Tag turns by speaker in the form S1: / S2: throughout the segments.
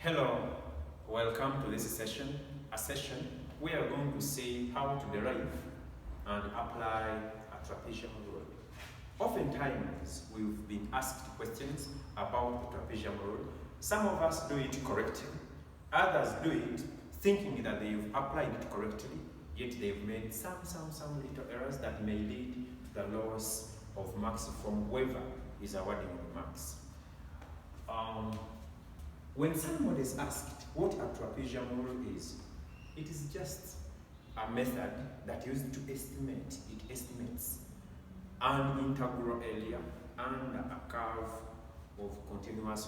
S1: Hello, welcome to this session. We are going to see how to derive and apply a trapezium rule. Oftentimes, we've been asked questions about the trapezium rule. Some of us do it correctly, others do it thinking that they've applied it correctly, yet they've made some little errors that may lead to the loss of marks from whoever is awarding the marks. When someone is asked what a trapezium rule is, it is just a method that used to estimate. It estimates an integral area and a curve of continuous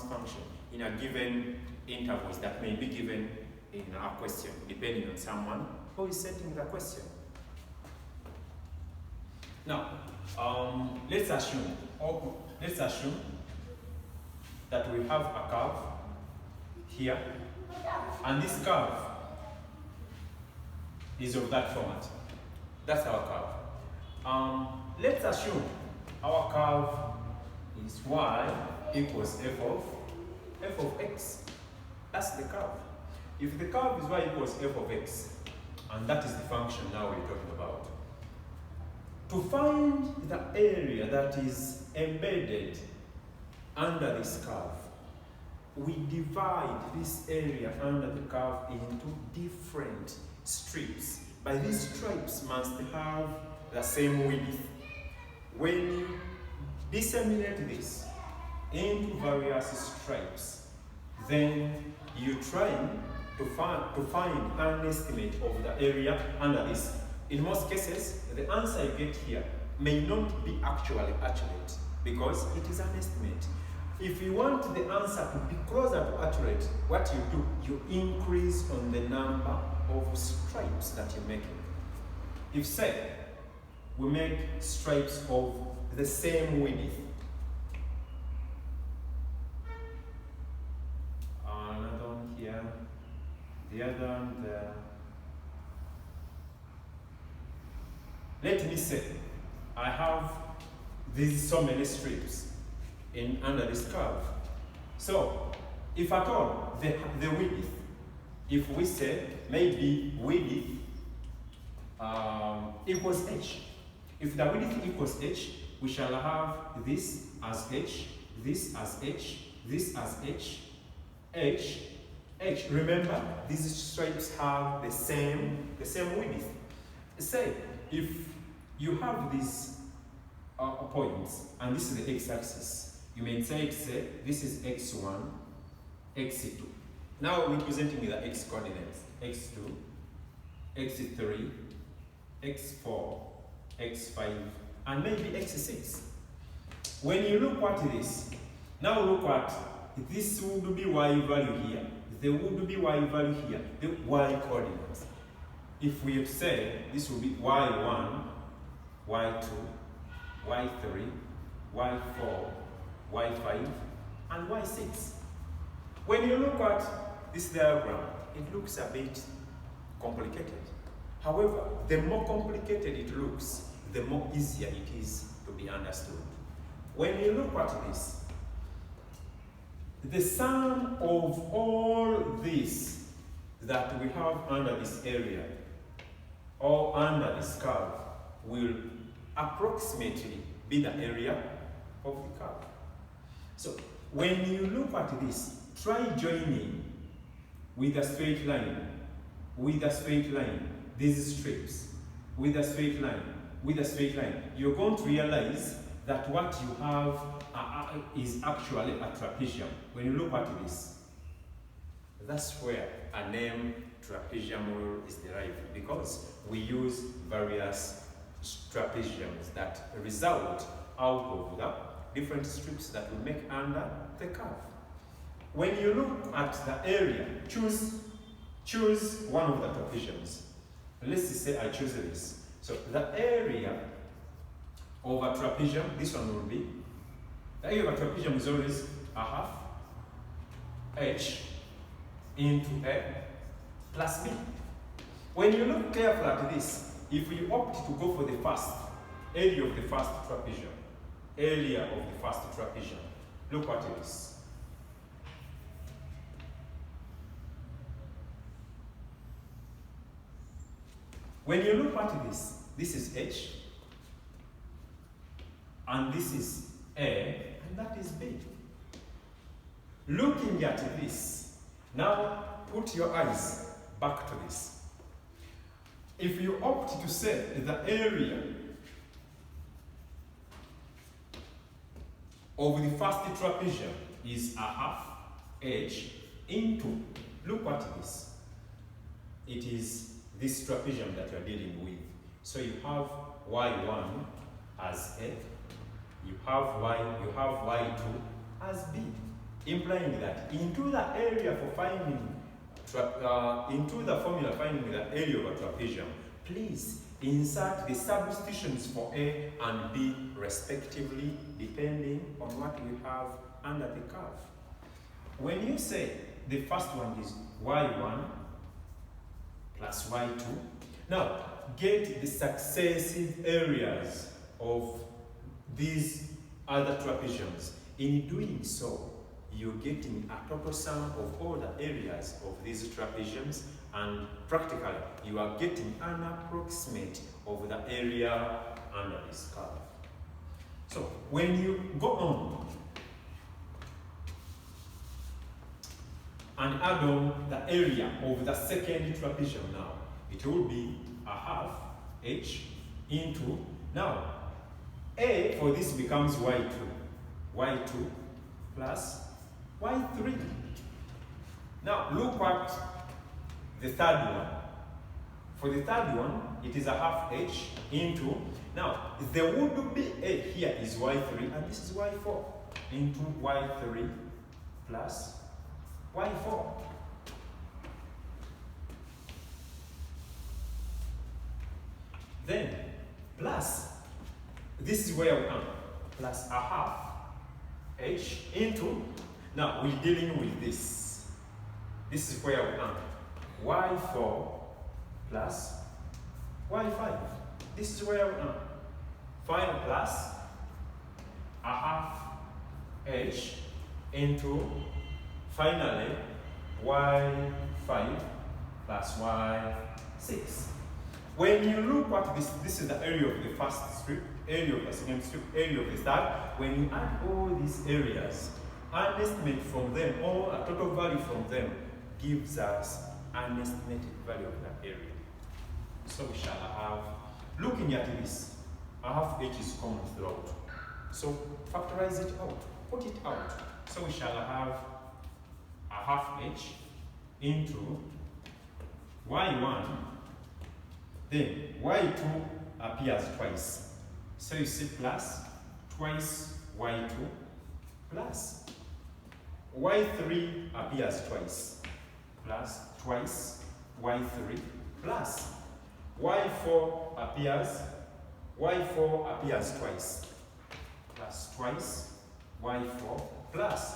S1: function in a given intervals that may be given in a question, depending on someone who is setting the question. Now, let's assume that we have a curve here, and this curve is of that format. That's our curve. Let's assume our curve is y equals f of x. That's the curve. If the curve is y equals f of x, and that is the function now we're talking about, to find the area that is embedded under this curve, we divide this area under the curve into different strips. But these stripes must have the same width. When you disseminate this into various stripes, then you try to find an estimate of the area under this. In most cases, the answer you get here may not be actually accurate because it is an estimate. If you want the answer to be closer to accurate, what you do, you increase on the number of stripes that you're making. If, say, we make stripes of the same width, another one here, the other one there. Let me say, I have these so many strips under this curve. So, if at all, the width, if we say maybe width equals h. If the width equals h, we shall have this as h, this as h, this as h, h, h. Remember, these stripes have the same width. Say, if you have these points, and this is the x-axis, you may say this is x1, x2. Now we're presenting the x coordinates, x2, x3, x4, x5, and maybe x6. When you look at this, now look at this would be y value here, there would be y value here, the y coordinates. If we say this will be y1, y2, y3, y4, y5, and y6. When you look at this diagram, it looks a bit complicated. However, the more complicated it looks, the more easier it is to be understood. When you look at this, the sum of all this that we have under this area or under this curve will approximately be the area of the curve. So, when you look at this, try joining with a straight line, these strips, with a straight line, you're going to realize that what you have is actually a trapezium. When you look at this, that's where a name trapezium rule is derived, because we use various trapeziums that result out of the different strips that we make under the curve. When you look at the area, choose one of the trapeziums. Let's say I choose this. So the area of a trapezium, this one will be, the area of a trapezium is always a half h into a plus b. When you look carefully at this, if we opt to go for the first area of the first trapezium, look at this. When you look at this, this is H, and this is A, and that is B. Looking at this, now put your eyes back to this. If you opt to say the area of the first trapezium is a half H into, look at this. It is this trapezium that you are dealing with. So you have Y1 as A, you have Y2 as B, implying that into the area for finding, into the formula finding the area of a trapezium, please insert the substitutions for A and B respectively, depending on what we have under the curve. When you say the first one is Y1 plus Y2, now get the successive areas of these other trapeziums. In doing so, you're getting a total sum of all the areas of these trapeziums, and practically you are getting an approximate of the area under this curve. So when you go on and add on the area of the second trapezium now, it will be a half H into, now A for this becomes Y2 plus Y3. Now look at the third one. For the third one, it is a half H into, now there would be A here is Y3 and this is Y4 into Y3 plus Y4. Then plus, this is where we are, plus a half H into, now we're dealing with this. This is where we are. Y4 plus Y5. This is where we are. 5 plus a half H into, finally, Y5 plus Y6. When you look at this, this is the area of the first strip, area of the second strip, area of the third. When you add all these areas, an estimate from them, or a total value from them, gives us an estimated value of that area. So we shall have, looking at this, a half H is common throughout. So factorize it out, put it out. So we shall have a half H into Y1, then Y2 appears twice. So you see plus twice Y2 plus Y3 appears twice, plus twice Y3 plus Y4 appears twice, plus twice Y4 plus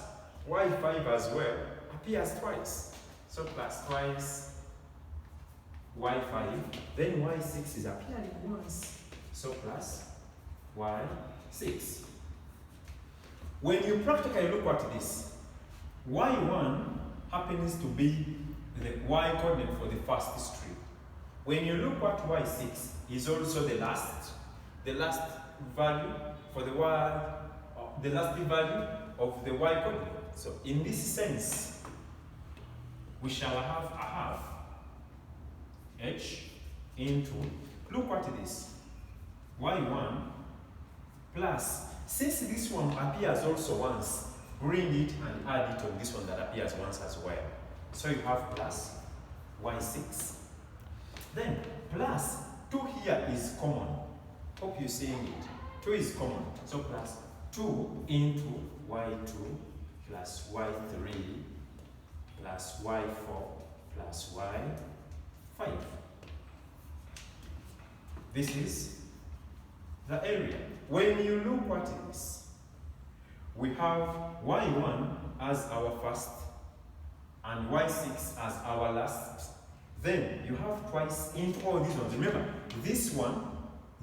S1: Y5 as well appears twice. So plus twice Y5, then Y6 is appearing once. So plus Y6. When you practically look at this, Y1 happens to be the Y coordinate for the first strip. When you look at Y6, is also the last value for the Y, the last value of the Y coordinate. So in this sense, we shall have a half H into, look at this, Y1 plus, since this one appears also once, bring it and add it on this one that appears once as well. So you have plus Y6. Then plus 2 here is common. Hope you're seeing it. 2 is common. So plus 2 into Y2 plus Y3 plus Y4 plus Y5. This is the area. When you look at this, we have Y1 as our first and Y6 as our last. Then you have twice into all these ones. Remember, this one,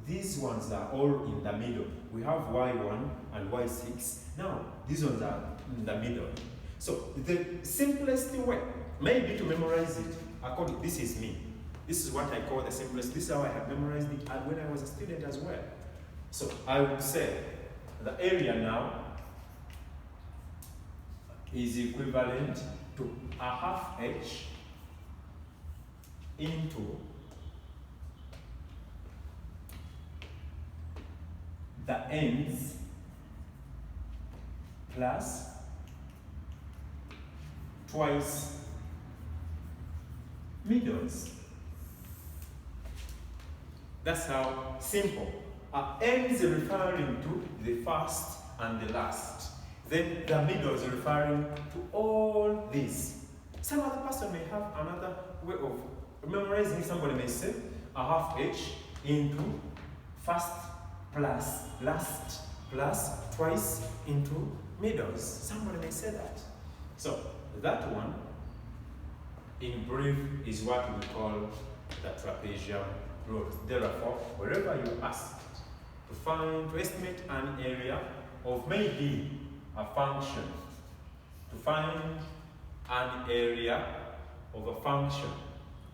S1: these ones are all in the middle. We have Y1 and Y6. Now, these ones are in the middle. So the simplest way may be to memorize it according, this is me. This is what I call the simplest. This is how I have memorized it when I was a student as well. So I would say the area now is equivalent to a half h into the ends plus twice middles. That's how simple. Ends referring to the first and the last. Then the middle is referring to all these. Some other person may have another way of memorizing. Somebody may say a half h into first plus last plus twice into middles. Somebody may say that. So that one, in brief, is what we call the trapezium rule. Therefore, wherever you asked to estimate an area of maybe a function, to find an area of a function,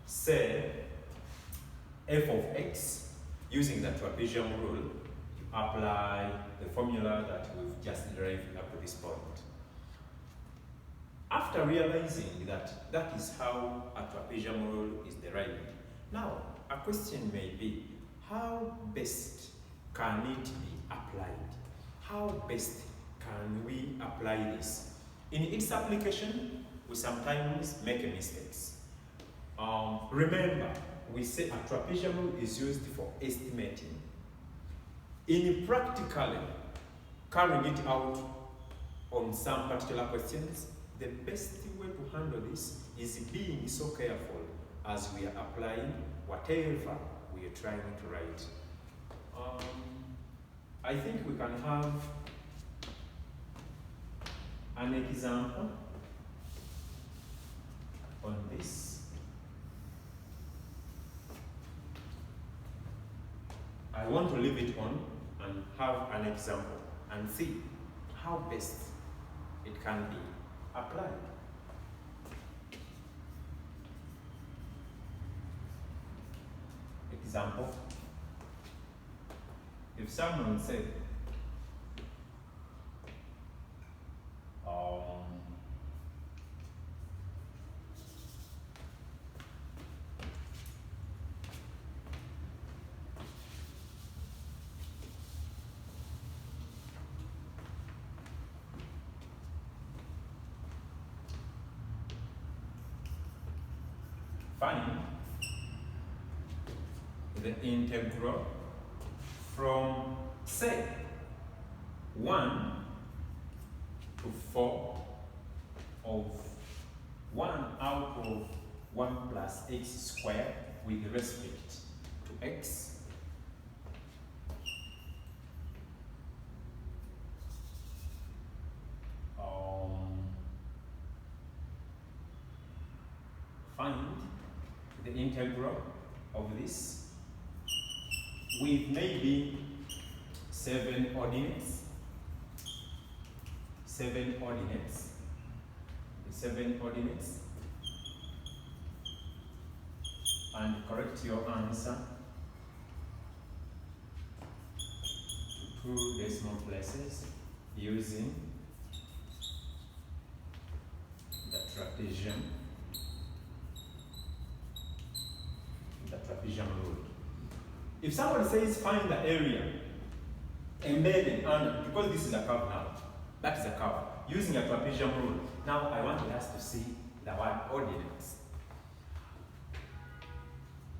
S1: say f of x, using the trapezium rule, you apply the formula that we've just derived up to this point. After realizing that that is how a trapezium rule is derived, now a question may be, how best can it be applied? How best can we apply this? In its application, we sometimes make mistakes. Remember, we say a trapezium rule is used for estimating. In practically carrying it out on some particular questions, the best way to handle this is being so careful as we are applying whatever we are trying to write. I think we can have an example on this. I want to leave it on and have an example and see how best it can be applied. Example. If someone said, find the integral from, say, 1 to 4 of 1 out of 1 plus x squared with respect to x, find the integral of this with maybe 7 ordinates, and correct your answer to 2 decimal places using the trapezium rule. If somebody says find the area embedded under, because this is a curve now, that is a curve, using a trapezium rule. Now I want us to see the word ordinates.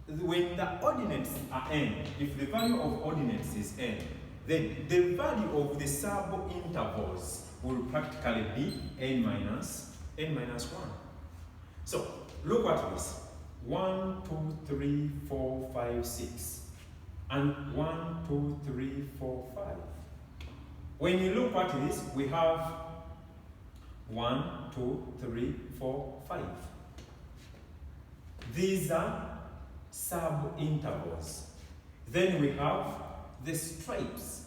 S1: When the ordinates are n, if the value of ordinates is n, then the value of the sub-intervals will practically be n minus 1. So look at this. 1, 2, 3, 4, 5, 6. And 1, 2, 3, 4, 5. When you look at this, we have 1, 2, 3, 4, 5. These are sub-intervals. Then we have the stripes,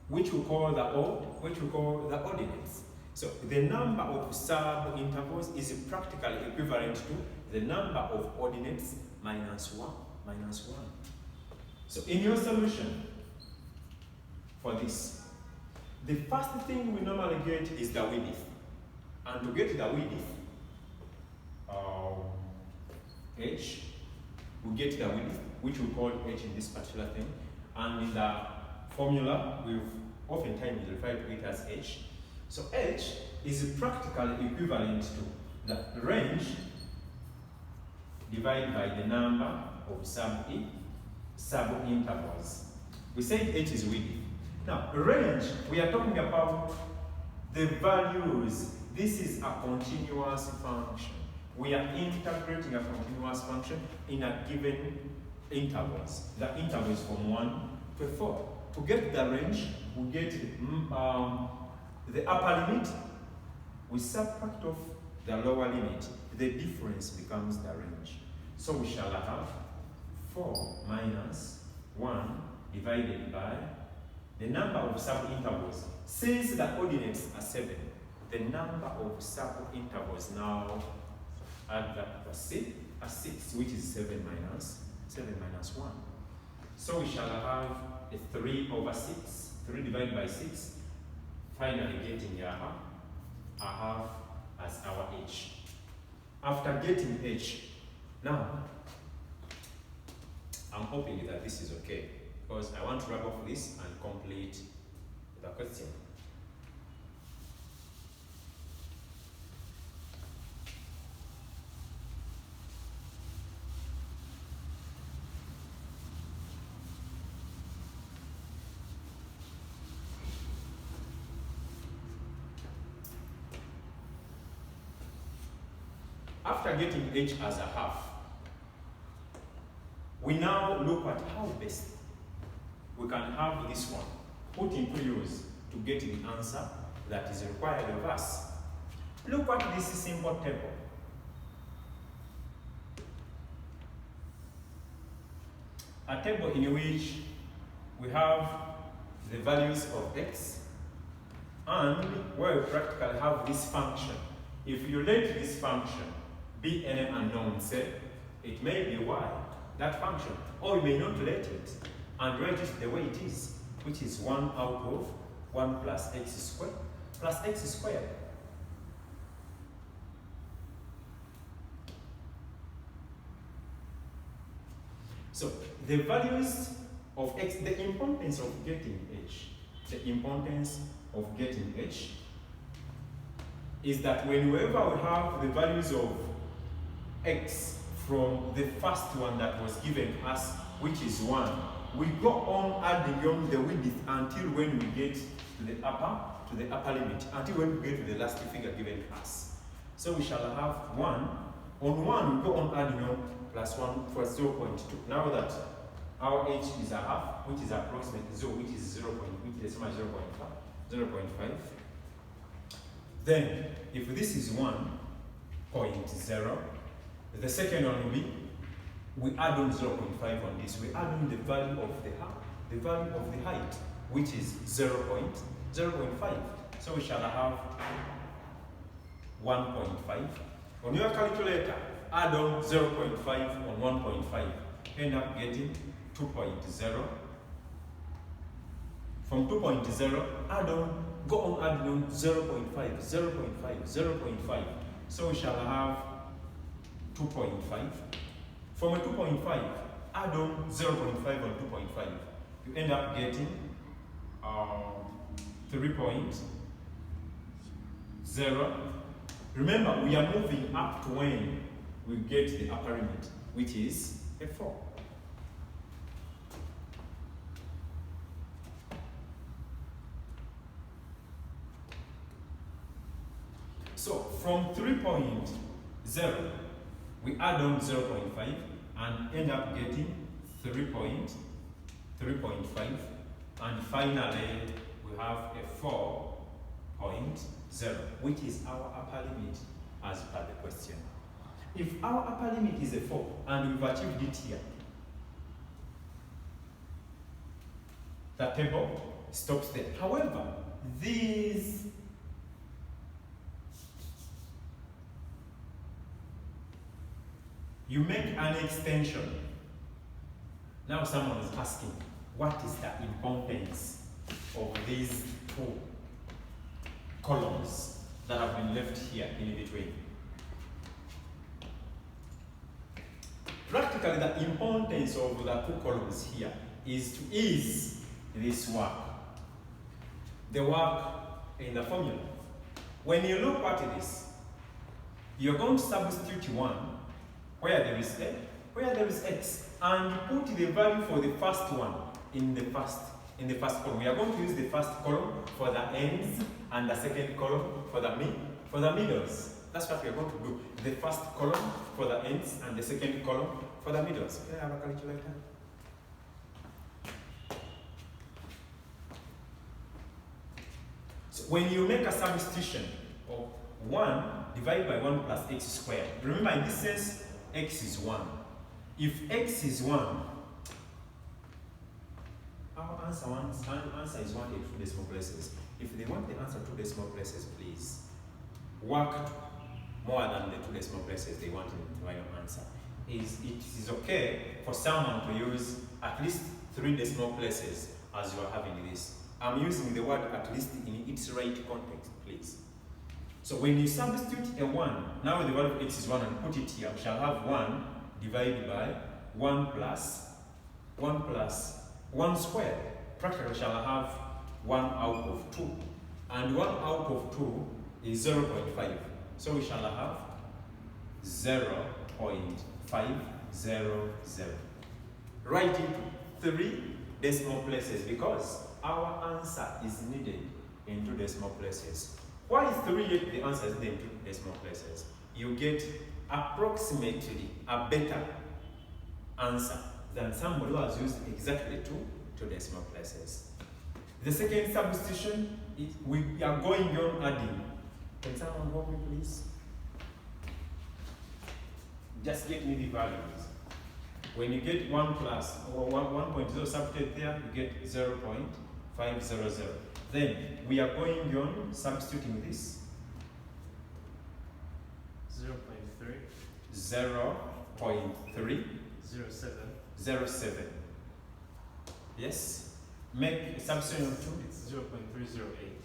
S1: which we call the ordinates. So the number of sub-intervals is practically equivalent to the number of ordinates minus 1, minus 1. So in your solution for this, the first thing we normally get is the width. And to get the width, h, we get the width, which we call h in this particular thing. And in the formula, we've oftentimes referred to it as h. So h is practically equivalent to the range divided by the number of sub-intervals. We say h is width. Now, range, we are talking about the values. This is a continuous function. We are integrating a continuous function in a given intervals. The interval is from 1 to 4. To get the range, we get the upper limit. We subtract off the lower limit. The difference becomes the range. So we shall have 4 minus 1 divided by the number of sub-intervals. Since the coordinates are 7, the number of sub-intervals now add up to 6, which is 7 minus 1. So we shall have a 3 over 6, 3 divided by 6, finally getting a half as our h. After getting h, now, I'm hoping that this is okay, because I want to wrap up this and complete the question. After getting h as a half, we now look at how best we can have this one put into use to get the answer that is required of us. Look at this simple table. A table in which we have the values of x and where we practically have this function. If you let this function be any unknown, say, it may be y, that function, or you may not let it and write it the way it is, which is 1 out of 1 plus x squared plus x squared. So the values of x, the importance of getting h, is that whenever we have the values of x from the first one that was given us, which is 1, we go on adding on the width until when we get to the upper limit, until when we get to the last figure given us. So we shall have 1. On 1, we go on adding on plus 1 for 0.2. Now that our h is a half, which is approximately 0, which is 0. Which is 0.5. Then, if this is 1.0, the second one will be, we add on 0.5 on this. We add on the value of the height, which is 0.5. So we shall have 1.5. On your calculator, add on 0.5 on 1.5. End up getting 2.0. From 2.0, add on, go on adding on 0.5, 0.5, 0.5. So we shall have 2.5. From a 2.5, add on 0.5 on 2.5. You end up getting 3.0. Remember, we are moving up to when we get the upper limit, which is a 4. So from 3.0, we add on 0.5 and end up getting 3.5, and finally we have a 4.0, which is our upper limit as per the question. If our upper limit is a 4 and we've achieved it here, the table stops there. However, these You make an extension. Now someone is asking, what is the importance of these two columns that have been left here in between? Practically, the importance of the two columns here is to ease this work, the work in the formula. When you look at this, you're going to substitute 1 where there is a, where there is x, and put the value for the first one in the first column. We are going to use the first column for the ends and the second column for the middles. That's what we are going to do. The first column for the ends and the second column for the middles. Can I have a calculator? So when you make a substitution of 1 divided by 1 plus x squared, remember in this sense, x is 1. If x is 1, our answer is 1 in 2 decimal places. If they want the answer 2 decimal places, please work more than the 2 decimal places they want in the final answer. It is okay for someone to use at least 3 decimal places as you are having this. I'm using the word at least in its right context, please. So when you substitute a 1, now the value of x is 1 and put it here, we shall have 1 divided by 1 plus 1 squared. Practically we shall have 1 out of 2. And 1 out of 2 is 0.5. So we shall have 0.500. Write into 3 decimal places because our answer is needed in 2 decimal places. Why is 3 the answer is needed in 2 decimal places? You get approximately a better answer than somebody who has used exactly 2 decimal places. The second substitution is we are going on adding. Can someone help me, please? Just get me the values. When you get 1 plus or 1.0 substitute there, you get 0.500. Then we are going on substituting this.
S2: 0.3.
S1: 0.3. 07. Yes. Make a substitution of 2.
S2: It's 0.308.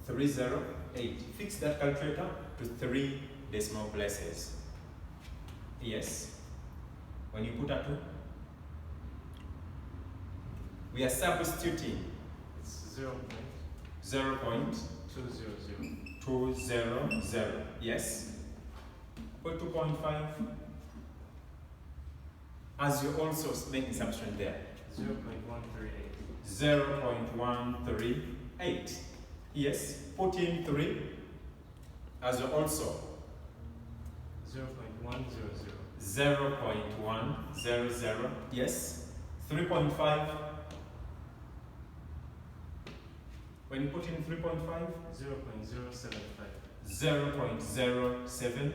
S1: 0.308. Fix that calculator to 3 decimal places. Yes. When you put a 2, we are substituting.
S2: It's
S1: 0.200. Yes. Put 2.5. As you also making substitution there. 0.138. Yes. Put in 3. As you also.
S2: 0.100.
S1: 0.100. Yes. 3.5. When you put in 3.5.
S2: 0.075.
S1: 0.075.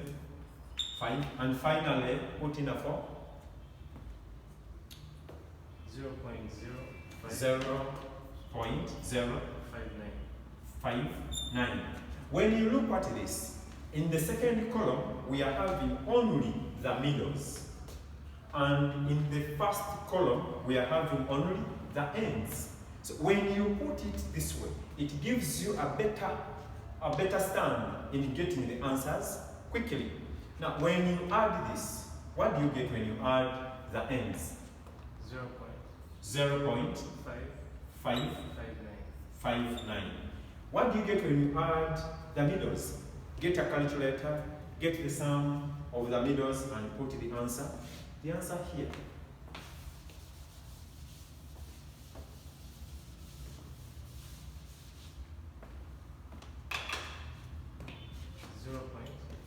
S1: And finally, put in a 4. 0.059. When you look at this, in the second column, we are having only the middles. And in the first column, we are having only the ends. So when you put it this way, it gives you a better stand in getting the answers quickly. Now, when you add this, what do you get when you add the ends? 0.559. What do you get when you add the middles? Get a calculator, get the sum of the middles and put the answer. The answer here.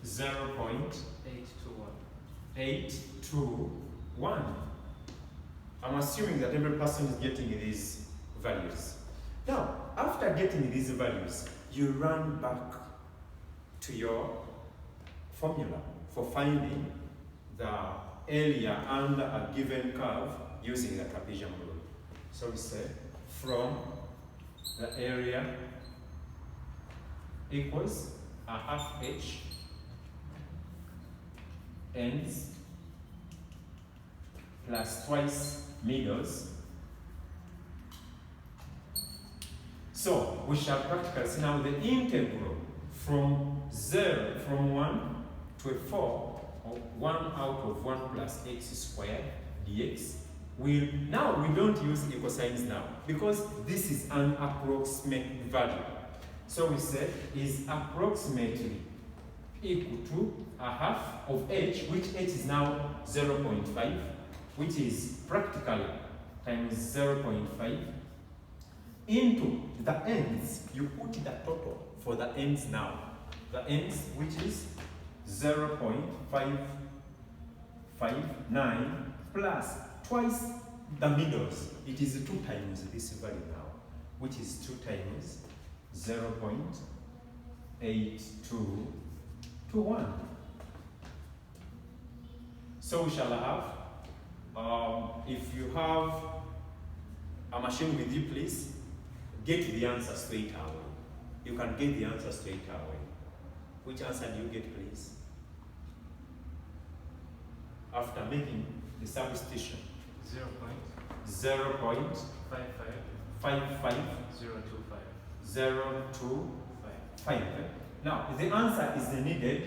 S1: 0.821. I'm assuming that every person is getting these values. Now, after getting these values, you run back to your formula for finding the area under a given curve using the trapezium rule. So we say from the area equals a half h ends plus twice middles. So we shall practically see now the integral from 1 to a 4, or 1 out of 1 plus x squared dx. Now we don't use equal signs now because this is an approximate value. So we said is approximately equal to a half of h, which h is now 0.5, which is practically times 0.5 into the ends. You put the total for the ends now. The ends, which is 0.559 plus twice the middles. It is 2 times this value now, which is 2 times 0.8221. So we shall have, if you have a machine with you, please get the answer straight away. You can get the answer straight away. Which answer do you get, please? After making the substitution. 0.555025. Now, the answer is needed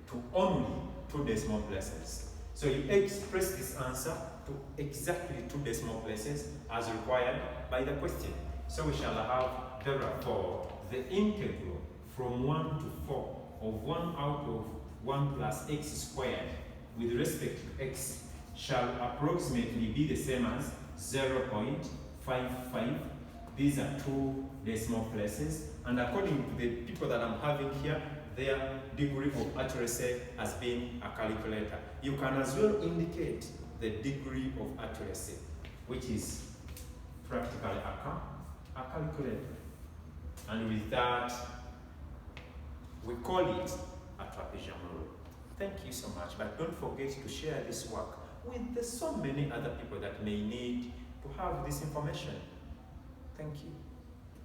S1: to only 2 decimal places. So you express this answer to exactly 2 decimal places as required by the question. So we shall have, therefore, the integral from 1 to 4 of 1 out of 1 plus x squared with respect to x shall approximately be the same as 0.55. These are 2 decimal places, and according to the people that I'm having here, their degree of accuracy has been a calculator. You can as well indicate the degree of accuracy, which is practically a calculator. And with that, we call it a trapezium rule. Thank you so much, but don't forget to share this work with so many other people that may need to have this information. Thank you.